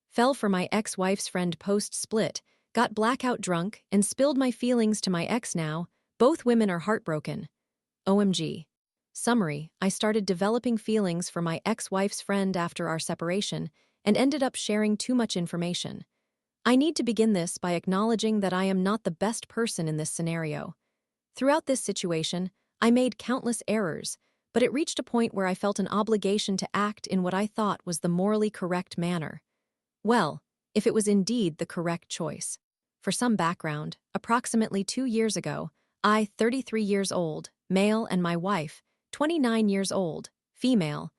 fell for my ex-wife's friend post-split, got blackout drunk, and spilled my feelings to my ex now. Both women are heartbroken. OMG. Summary: I started developing feelings for my ex-wife's friend after our separation and ended up sharing too much information. I need to begin this by acknowledging that I am not the best person in this scenario. Throughout this situation, I made countless errors, but it reached a point where I felt an obligation to act in what I thought was the morally correct manner. Well, if it was indeed the correct choice. For some background, approximately 2 years ago, I, 33 years old, male, and my wife, 29 years old, female,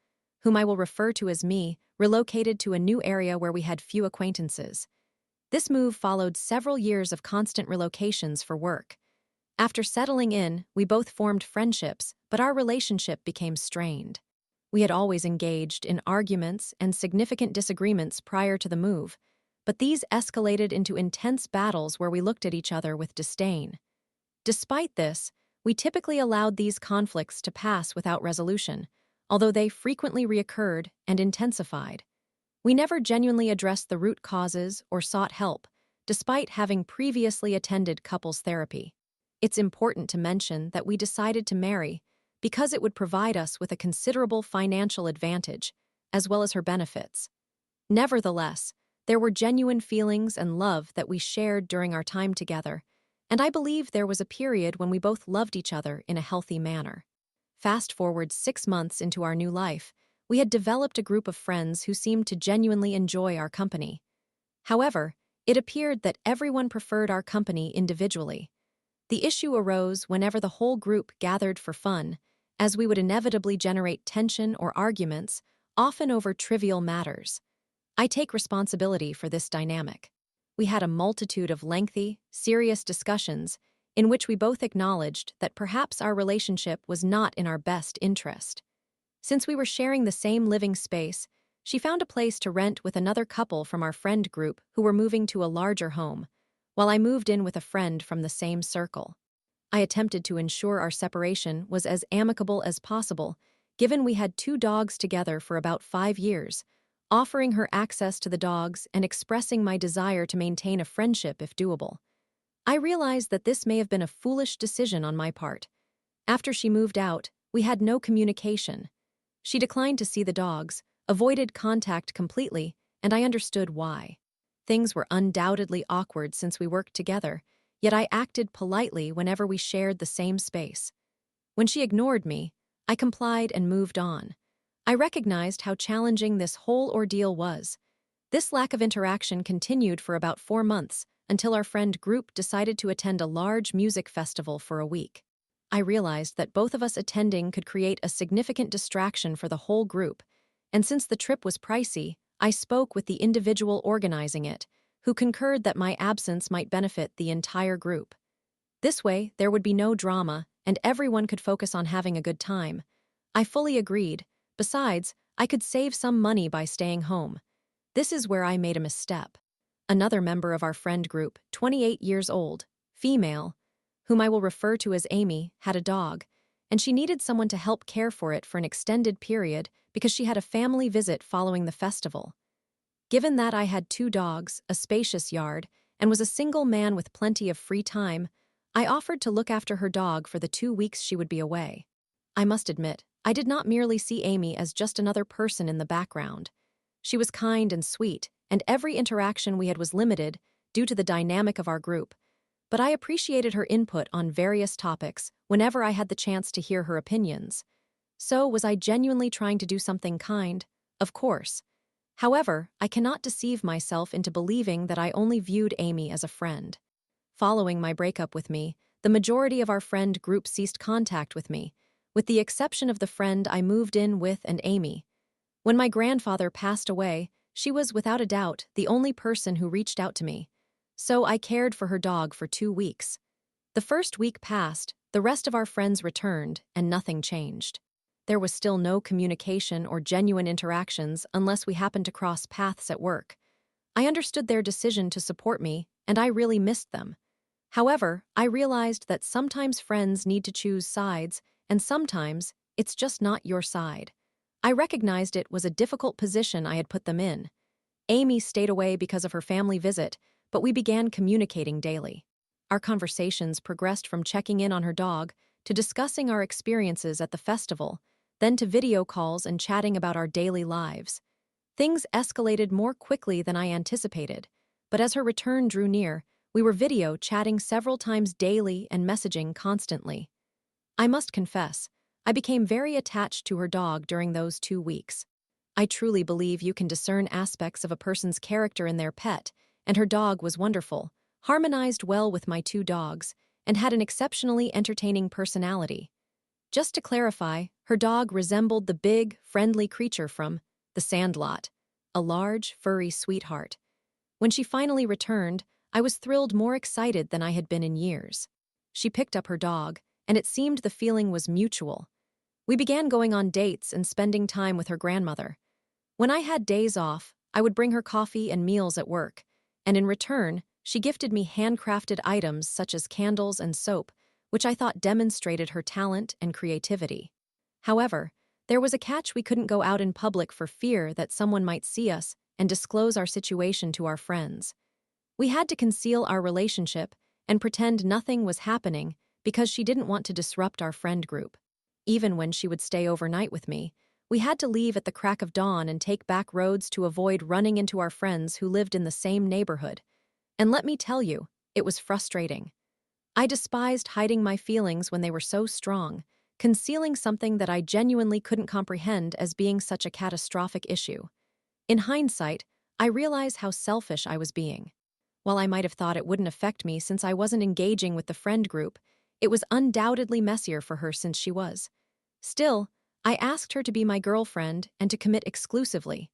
whom I will refer to as me, relocated to a new area where we had few acquaintances. This move followed several years of constant relocations for work. After settling in, we both formed friendships, but our relationship became strained. We had always engaged in arguments and significant disagreements prior to the move, but these escalated into intense battles where we looked at each other with disdain. Despite this, we typically allowed these conflicts to pass without resolution, although they frequently reoccurred and intensified. We never genuinely addressed the root causes or sought help, despite having previously attended couples therapy. It's important to mention that we decided to marry because it would provide us with a considerable financial advantage, as well as her benefits. Nevertheless, there were genuine feelings and love that we shared during our time together, and I believe there was a period when we both loved each other in a healthy manner. Fast forward 6 months into our new life, we had developed a group of friends who seemed to genuinely enjoy our company. However, it appeared that everyone preferred our company individually. The issue arose whenever the whole group gathered for fun, as we would inevitably generate tension or arguments, often over trivial matters. I take responsibility for this dynamic. We had a multitude of lengthy, serious discussions in which we both acknowledged that perhaps our relationship was not in our best interest. Since we were sharing the same living space, she found a place to rent with another couple from our friend group who were moving to a larger home, while I moved in with a friend from the same circle. I attempted to ensure our separation was as amicable as possible, given we had 2 dogs together for about 5 years, offering her access to the dogs and expressing my desire to maintain a friendship if doable. I realized that this may have been a foolish decision on my part. After she moved out, we had no communication. She declined to see the dogs, avoided contact completely, and I understood why. Things were undoubtedly awkward since we worked together, yet I acted politely whenever we shared the same space. When she ignored me, I complied and moved on. I recognized how challenging this whole ordeal was. This lack of interaction continued for about 4 months until our friend group decided to attend a large music festival for a week. I realized that both of us attending could create a significant distraction for the whole group, and since the trip was pricey, I spoke with the individual organizing it, who concurred that my absence might benefit the entire group. This way, there would be no drama, and everyone could focus on having a good time. I fully agreed. Besides, I could save some money by staying home. This is where I made a misstep. Another member of our friend group, 28 years old, female, whom I will refer to as Amy, had a dog, and she needed someone to help care for it for an extended period because she had a family visit following the festival. Given that I had 2 dogs, a spacious yard, and was a single man with plenty of free time, I offered to look after her dog for the 2 weeks she would be away. I must admit, I did not merely see Amy as just another person in the background. She was kind and sweet, and every interaction we had was limited due to the dynamic of our group, but I appreciated her input on various topics whenever I had the chance to hear her opinions. So, was I genuinely trying to do something kind? Of course. However, I cannot deceive myself into believing that I only viewed Amy as a friend. Following my breakup with me, the majority of our friend group ceased contact with me, with the exception of the friend I moved in with and Amy. When my grandfather passed away, she was without a doubt the only person who reached out to me, so I cared for her dog for 2 weeks. The first week passed, the rest of our friends returned, and nothing changed. There was still no communication or genuine interactions unless we happened to cross paths at work. I understood their decision to support me, and I really missed them. However, I realized that sometimes friends need to choose sides, and sometimes it's just not your side. I recognized it was a difficult position I had put them in. Amy stayed away because of her family visit, but we began communicating daily. Our conversations progressed from checking in on her dog to discussing our experiences at the festival, then to video calls and chatting about our daily lives. Things escalated more quickly than I anticipated, but as her return drew near, we were video chatting several times daily and messaging constantly. I must confess, I became very attached to her dog during those 2 weeks. I truly believe you can discern aspects of a person's character in their pet, and her dog was wonderful, harmonized well with my 2 dogs, and had an exceptionally entertaining personality. Just to clarify, her dog resembled the big, friendly creature from The Sandlot, a large, furry sweetheart. When she finally returned, I was thrilled, more excited than I had been in years. She picked up her dog, and it seemed the feeling was mutual. We began going on dates and spending time with her grandmother. When I had days off, I would bring her coffee and meals at work, and in return, she gifted me handcrafted items such as candles and soap, which I thought demonstrated her talent and creativity. However, there was a catch: we couldn't go out in public for fear that someone might see us and disclose our situation to our friends. We had to conceal our relationship and pretend nothing was happening because she didn't want to disrupt our friend group. Even when she would stay overnight with me, we had to leave at the crack of dawn and take back roads to avoid running into our friends who lived in the same neighborhood. And let me tell you, it was frustrating. I despised hiding my feelings when they were so strong, concealing something that I genuinely couldn't comprehend as being such a catastrophic issue. In hindsight, I realize how selfish I was being. While I might have thought it wouldn't affect me since I wasn't engaging with the friend group, it was undoubtedly messier for her since she was. Still, I asked her to be my girlfriend and to commit exclusively.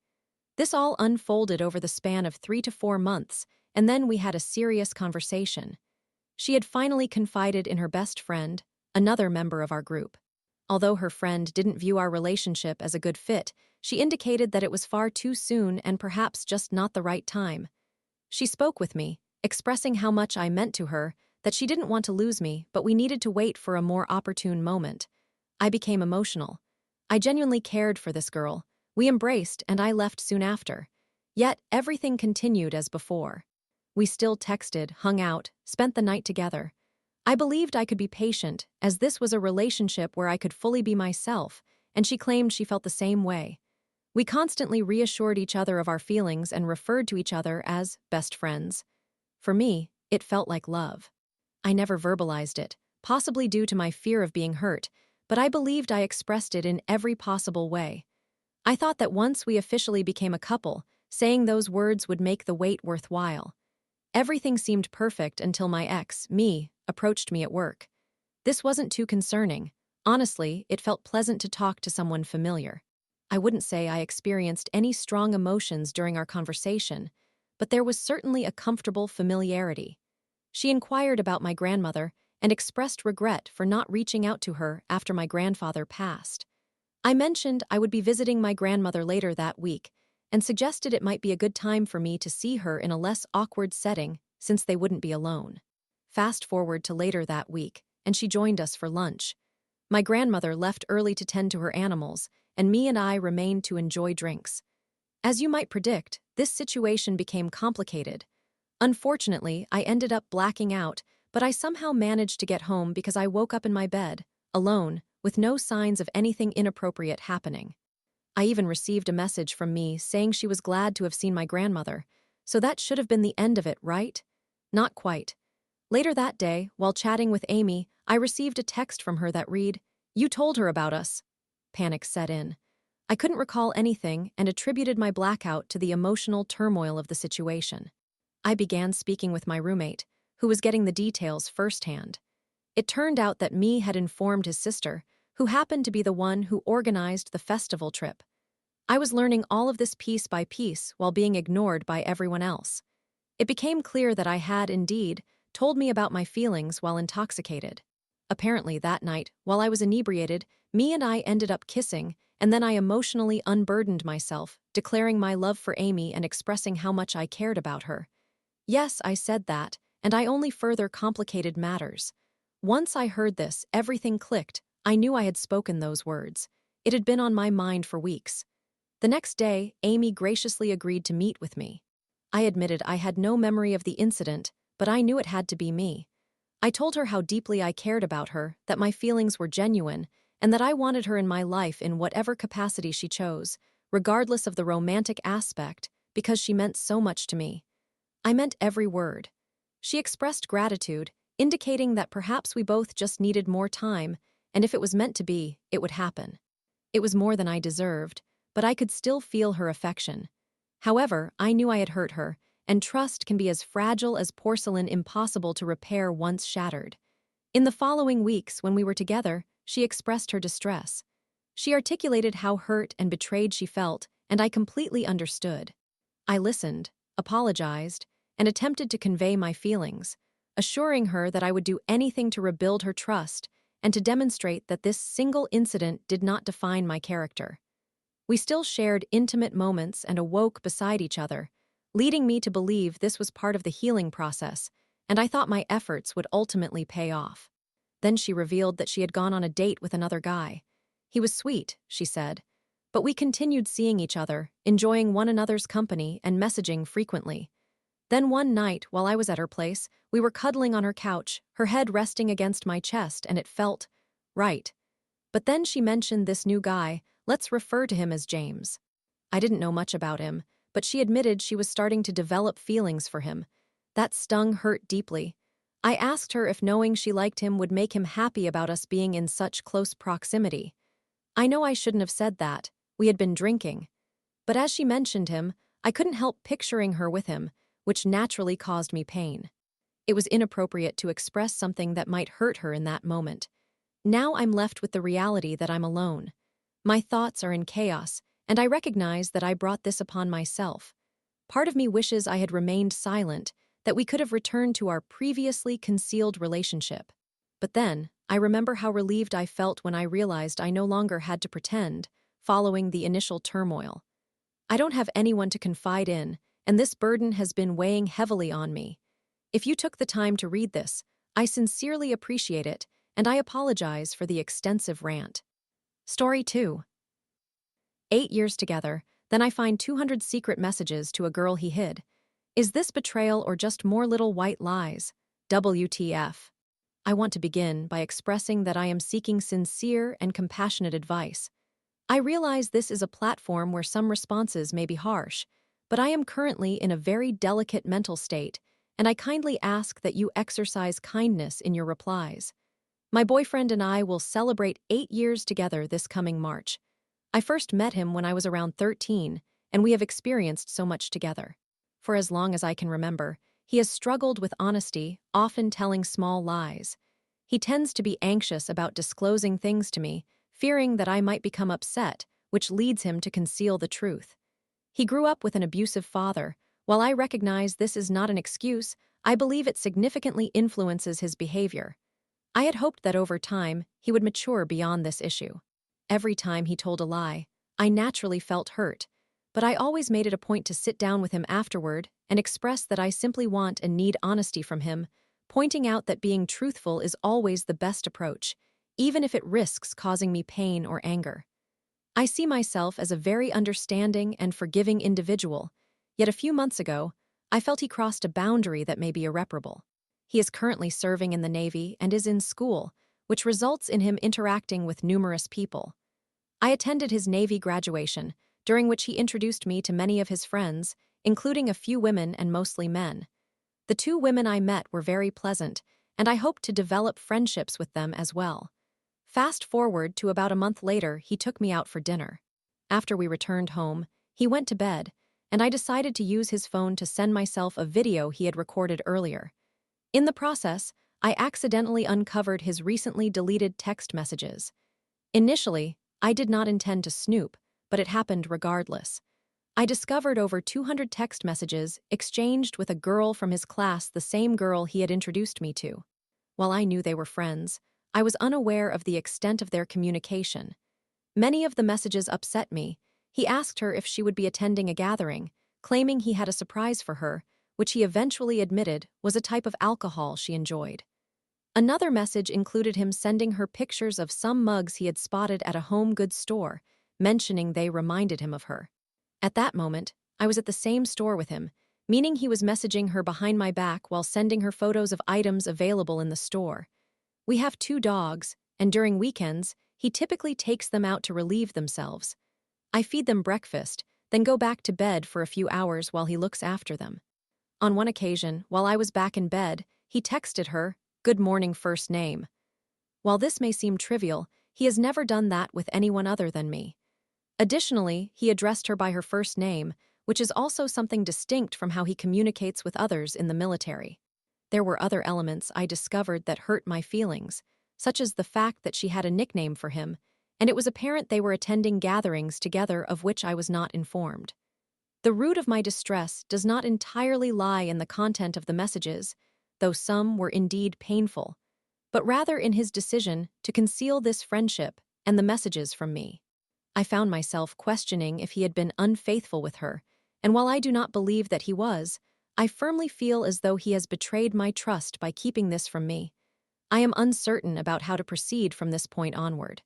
This all unfolded over the span of 3 to 4 months, and then we had a serious conversation. She had finally confided in her best friend, another member of our group. Although her friend didn't view our relationship as a good fit, she indicated that it was far too soon and perhaps just not the right time. She spoke with me, expressing how much I meant to her, that she didn't want to lose me, but we needed to wait for a more opportune moment. I became emotional. I genuinely cared for this girl. We embraced, and I left soon after. Yet, everything continued as before. We still texted, hung out, spent the night together. I believed I could be patient, as this was a relationship where I could fully be myself, and she claimed she felt the same way. We constantly reassured each other of our feelings and referred to each other as best friends. For me, it felt like love. I never verbalized it, possibly due to my fear of being hurt, but I believed I expressed it in every possible way. I thought that once we officially became a couple, saying those words would make the wait worthwhile. Everything seemed perfect until my ex, me, approached me at work. This wasn't too concerning. Honestly, it felt pleasant to talk to someone familiar. I wouldn't say I experienced any strong emotions during our conversation, but there was certainly a comfortable familiarity. She inquired about my grandmother and expressed regret for not reaching out to her after my grandfather passed. I mentioned I would be visiting my grandmother later that week and suggested it might be a good time for me to see her in a less awkward setting since they wouldn't be alone. Fast forward to later that week, and she joined us for lunch. My grandmother left early to tend to her animals, and me and I remained to enjoy drinks. As you might predict, this situation became complicated. Unfortunately, I ended up blacking out, but I somehow managed to get home because I woke up in my bed, alone, with no signs of anything inappropriate happening. I even received a message from me saying she was glad to have seen my grandmother, so that should have been the end of it, right? Not quite. Later that day, while chatting with Amy, I received a text from her that read, "You told her about us." Panic set in. I couldn't recall anything and attributed my blackout to the emotional turmoil of the situation. I began speaking with my roommate, who was getting the details firsthand. It turned out that me had informed his sister, who happened to be the one who organized the festival trip. I was learning all of this piece by piece while being ignored by everyone else. It became clear that I had, indeed, told me about my feelings while intoxicated. Apparently that night, while I was inebriated, me and I ended up kissing, and then I emotionally unburdened myself, declaring my love for Amy and expressing how much I cared about her. Yes, I said that, and I only further complicated matters. Once I heard this, everything clicked. I knew I had spoken those words. It had been on my mind for weeks. The next day, Amy graciously agreed to meet with me. I admitted I had no memory of the incident, but I knew it had to be me. I told her how deeply I cared about her, that my feelings were genuine, and that I wanted her in my life in whatever capacity she chose, regardless of the romantic aspect, because she meant so much to me. I meant every word. She expressed gratitude, indicating that perhaps we both just needed more time, and if it was meant to be, it would happen. It was more than I deserved, but I could still feel her affection. However, I knew I had hurt her, and trust can be as fragile as porcelain, impossible to repair once shattered. In the following weeks, when we were together, she expressed her distress. She articulated how hurt and betrayed she felt, and I completely understood. I listened, apologized, and attempted to convey my feelings, assuring her that I would do anything to rebuild her trust and to demonstrate that this single incident did not define my character. We still shared intimate moments and awoke beside each other, leading me to believe this was part of the healing process, and I thought my efforts would ultimately pay off. Then she revealed that she had gone on a date with another guy. He was sweet, she said, but we continued seeing each other, enjoying one another's company and messaging frequently. Then one night, while I was at her place, we were cuddling on her couch, her head resting against my chest, and it felt right. But then she mentioned this new guy. Let's refer to him as James. I didn't know much about him, but she admitted she was starting to develop feelings for him. That stung, hurt deeply. I asked her if knowing she liked him would make him happy about us being in such close proximity. I know I shouldn't have said that. We had been drinking. But as she mentioned him, I couldn't help picturing her with him, which naturally caused me pain. It was inappropriate to express something that might hurt her in that moment. Now I'm left with the reality that I'm alone. My thoughts are in chaos, and I recognize that I brought this upon myself. Part of me wishes I had remained silent, that we could have returned to our previously concealed relationship. But then, I remember how relieved I felt when I realized I no longer had to pretend, following the initial turmoil. I don't have anyone to confide in, and this burden has been weighing heavily on me. If you took the time to read this, I sincerely appreciate it, and I apologize for the extensive rant. Story 2. 8 years together, then I find 200 secret messages to a girl he hid. Is this betrayal or just more little white lies? WTF. I want to begin by expressing that I am seeking sincere and compassionate advice. I realize this is a platform where some responses may be harsh, but I am currently in a very delicate mental state, and I kindly ask that you exercise kindness in your replies. My boyfriend and I will celebrate 8 years together this coming March. I first met him when I was around 13, and we have experienced so much together. For as long as I can remember, he has struggled with honesty, often telling small lies. He tends to be anxious about disclosing things to me, fearing that I might become upset, which leads him to conceal the truth. He grew up with an abusive father. While I recognize this is not an excuse, I believe it significantly influences his behavior. I had hoped that over time, he would mature beyond this issue. Every time he told a lie, I naturally felt hurt, but I always made it a point to sit down with him afterward and express that I simply want and need honesty from him, pointing out that being truthful is always the best approach, even if it risks causing me pain or anger. I see myself as a very understanding and forgiving individual, yet a few months ago, I felt he crossed a boundary that may be irreparable. He is currently serving in the Navy and is in school, which results in him interacting with numerous people. I attended his Navy graduation, during which he introduced me to many of his friends, including a few women and mostly men. The 2 women I met were very pleasant, and I hoped to develop friendships with them as well. Fast forward to about a month later, he took me out for dinner. After we returned home, he went to bed, and I decided to use his phone to send myself a video he had recorded earlier. In the process, I accidentally uncovered his recently deleted text messages. Initially, I did not intend to snoop, but it happened regardless. I discovered over 200 text messages exchanged with a girl from his class, the same girl he had introduced me to. While I knew they were friends, I was unaware of the extent of their communication. Many of the messages upset me. He asked her if she would be attending a gathering, claiming he had a surprise for her, which he eventually admitted was a type of alcohol she enjoyed. Another message included him sending her pictures of some mugs he had spotted at a home goods store, mentioning they reminded him of her. At that moment, I was at the same store with him, meaning he was messaging her behind my back while sending her photos of items available in the store. We have 2 dogs, and during weekends, he typically takes them out to relieve themselves. I feed them breakfast, then go back to bed for a few hours while he looks after them. On one occasion, while I was back in bed, he texted her, "Good morning, first name." While this may seem trivial, he has never done that with anyone other than me. Additionally, he addressed her by her first name, which is also something distinct from how he communicates with others in the military. There were other elements I discovered that hurt my feelings, such as the fact that she had a nickname for him, and it was apparent they were attending gatherings together of which I was not informed. The root of my distress does not entirely lie in the content of the messages, though some were indeed painful, but rather in his decision to conceal this friendship and the messages from me. I found myself questioning if he had been unfaithful with her, and while I do not believe that he was, I firmly feel as though he has betrayed my trust by keeping this from me. I am uncertain about how to proceed from this point onward.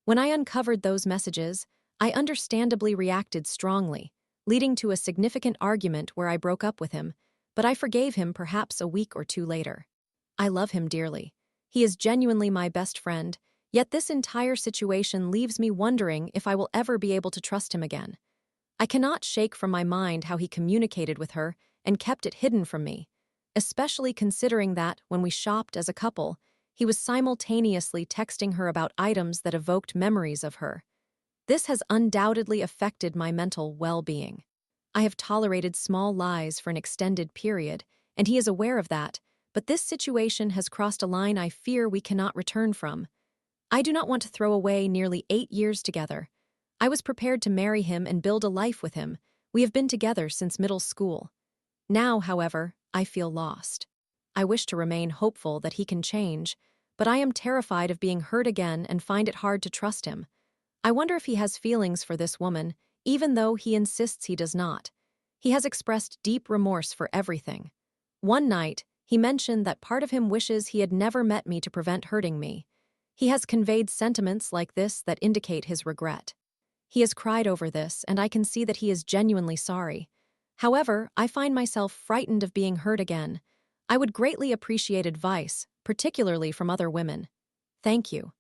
When I uncovered those messages, I understandably reacted strongly, leading to a significant argument where I broke up with him, but I forgave him perhaps a week or 2 later. I love him dearly. He is genuinely my best friend, yet this entire situation leaves me wondering if I will ever be able to trust him again. I cannot shake from my mind how he communicated with her and kept it hidden from me, especially considering that, when we shopped as a couple, he was simultaneously texting her about items that evoked memories of her. This has undoubtedly affected my mental well-being. I have tolerated small lies for an extended period, and he is aware of that, but this situation has crossed a line I fear we cannot return from. I do not want to throw away nearly 8 years together. I was prepared to marry him and build a life with him. We have been together since middle school. Now, however, I feel lost. I wish to remain hopeful that he can change, but I am terrified of being hurt again and find it hard to trust him. I wonder if he has feelings for this woman, even though he insists he does not. He has expressed deep remorse for everything. One night, he mentioned that part of him wishes he had never met me to prevent hurting me. He has conveyed sentiments like this that indicate his regret. He has cried over this, and I can see that he is genuinely sorry. However, I find myself frightened of being hurt again. I would greatly appreciate advice, particularly from other women. Thank you.